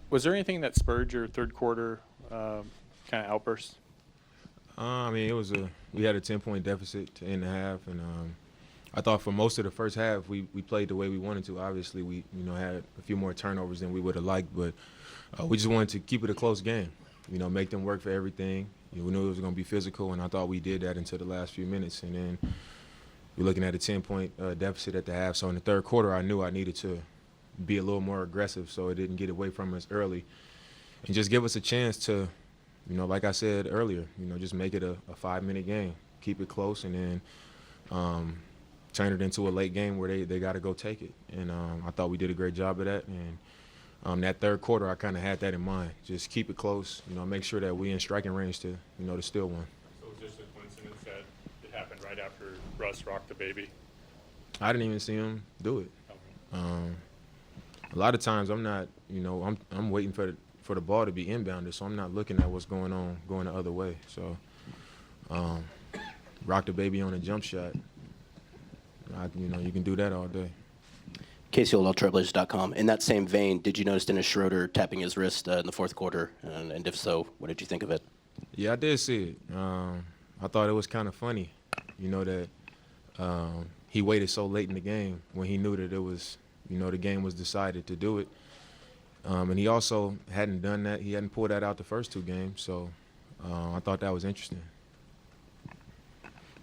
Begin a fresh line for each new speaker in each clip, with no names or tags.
Was there anything that spurred your third quarter kind of outburst?
I mean, we had a 10-point deficit to end the half, and I thought for most of the first half we played the way we wanted to. Obviously, we had a few more turnovers than we would have liked, but we just wanted to keep it a close game. Make them work for everything. We knew it was going to be physical, and I thought we did that until the last few minutes, and then we're looking at a 10-point deficit at the half. So in the third quarter, I knew I needed to be a little more aggressive so it didn't get away from us early, and just give us a chance to, like I said earlier, just make it a 5-minute game, keep it close, and then turn it into a late game where they got to go take it. And I thought we did a great job of that. And that third quarter, I kind of had that in mind. Just keep it close, make sure that we in striking range to steal one.
So it was just a coincidence that it happened right after Russ rocked the baby?
I didn't even see him do it.
Okay.
A lot of times I'm not, I'm waiting for the ball to be inbounded, so I'm not looking at what's going on going the other way. So rock the baby on a jump shot. You can do that all day.
KCOLTrailblazers.com. In that same vein, did you notice Dennis Schroeder tapping his wrist in the fourth quarter? And if so, what did you think of it?
Yeah, I did see it. I thought it was kind of funny, that he waited so late in the game when he knew that it was, the game was decided to do it. And he also hadn't done that. He hadn't pulled that out the first two games. So I thought that was interesting.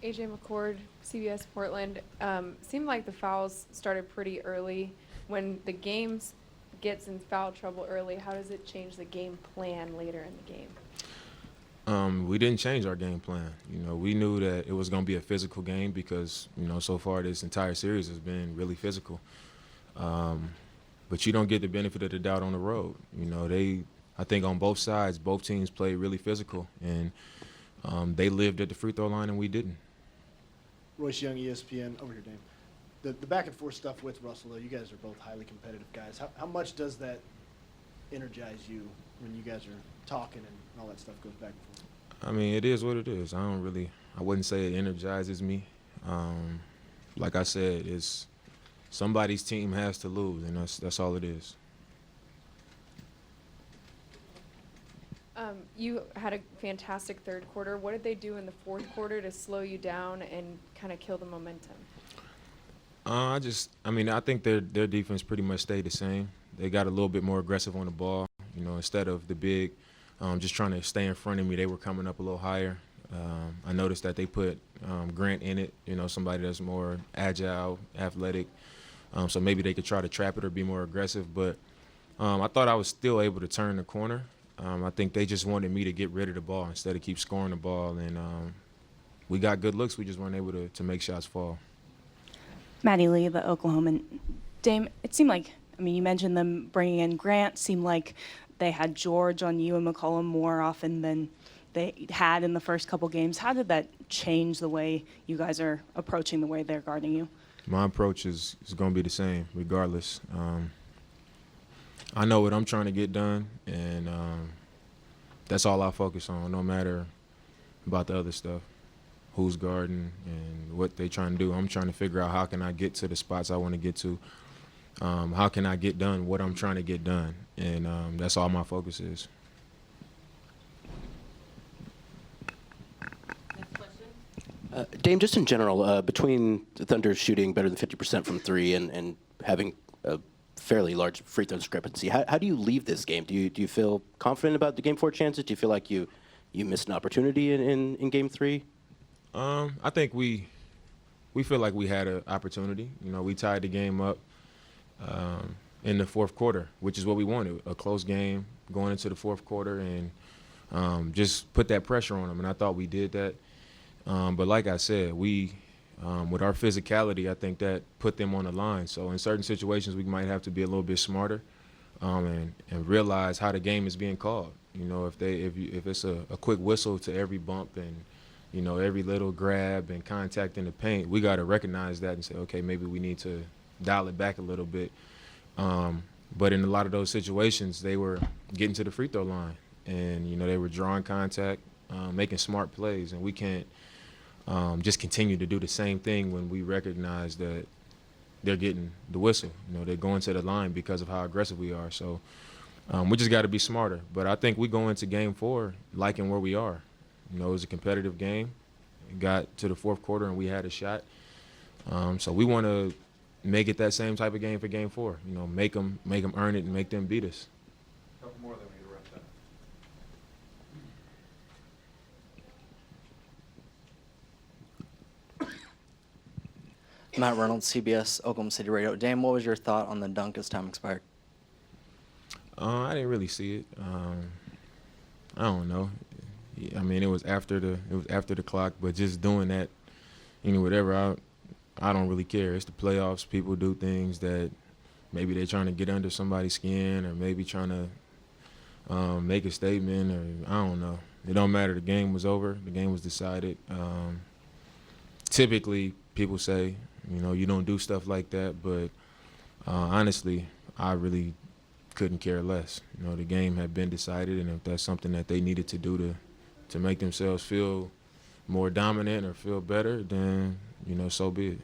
AJ McCord, CBS Portland. Seemed like the fouls started pretty early. When the game gets in foul trouble early, how does it change the game plan later in the game?
We didn't change our game plan. We knew that it was going to be a physical game because, so far this entire series has been really physical. But you don't get the benefit of the doubt on the road. I think on both sides, both teams played really physical, and they lived at the free throw line and we didn't.
Royce Young, ESPN, over here, Dame. The back and forth stuff with Russell, though, you guys are both highly competitive guys. How much does that energize you when you guys are talking and all that stuff goes back and forth?
I mean, it is what it is. I wouldn't say it energizes me. Like I said, it's somebody's team has to lose, and that's all it is.
You had a fantastic third quarter. What did they do in the fourth quarter to slow you down and kind of kill the momentum?
I think their defense pretty much stayed the same. They got a little bit more aggressive on the ball. Instead of the big just trying to stay in front of me, they were coming up a little higher. I noticed that they put Grant in it, somebody that's more agile, athletic. So maybe they could try to trap it or be more aggressive. But I thought I was still able to turn the corner. I think they just wanted me to get rid of the ball instead of keep scoring the ball. And we got good looks. We just weren't able to make shots fall.
Maddie Lee, the Oklahoman. Dame, it seemed like, you mentioned them bringing in Grant. Seemed like they had George on you and McCollum more often than they had in the first couple games. How did that change the way you guys are approaching the way they're guarding you?
My approach is going to be the same regardless. I know what I'm trying to get done, and that's all I focus on, no matter about the other stuff, who's guarding and what they're trying to do. I'm trying to figure out how can I get to the spots I want to get to, how can I get done what I'm trying to get done, and that's all my focus is.
Dame, just in general, between the Thunder shooting better than 50% from three and having a fairly large free throw discrepancy, how do you leave this game? Do you feel confident about the game four chances? Do you feel like you missed an opportunity in game three?
I think we feel like we had an opportunity. We tied the game up in the fourth quarter, which is what we wanted, a close game going into the fourth quarter, and just put that pressure on them. And I thought we did that. But like I said, we with our physicality, I think that put them on the line. So in certain situations, we might have to be a little bit smarter and realize how the game is being called. If it's a quick whistle to every bump and every little grab and contact in the paint, we got to recognize that and say, okay, maybe we need to dial it back a little bit. But in a lot of those situations, they were getting to the free throw line, and they were drawing contact, making smart plays, and we can't just continue to do the same thing when we recognize that they're getting the whistle. They're going to the line because of how aggressive we are. So We just got to be smarter. But I think we go into Game 4 liking where we are. You know, it was a competitive game. It got to the fourth quarter and we had a shot. So we want to make it that same type of game for Game 4. You know, make them earn it and make them beat us.
A couple more, then we wrap that.
Matt Reynolds, CBS, Oklahoma City Radio. Dame, what was your thought on the dunk as time expired?
I didn't really see it. I don't know. I mean, it was after the clock, but just doing that, you know, whatever. I don't really care. It's the playoffs. People do things that maybe they're trying to get under somebody's skin, or maybe trying to make a statement, or I don't know. It don't matter. The game was over. The game was decided. Typically, people say, you know, you don't do stuff like that, but honestly, I really couldn't care less. You know, the game had been decided, and if that's something that they needed to do to make themselves feel more dominant or feel better, then, you know, so be it.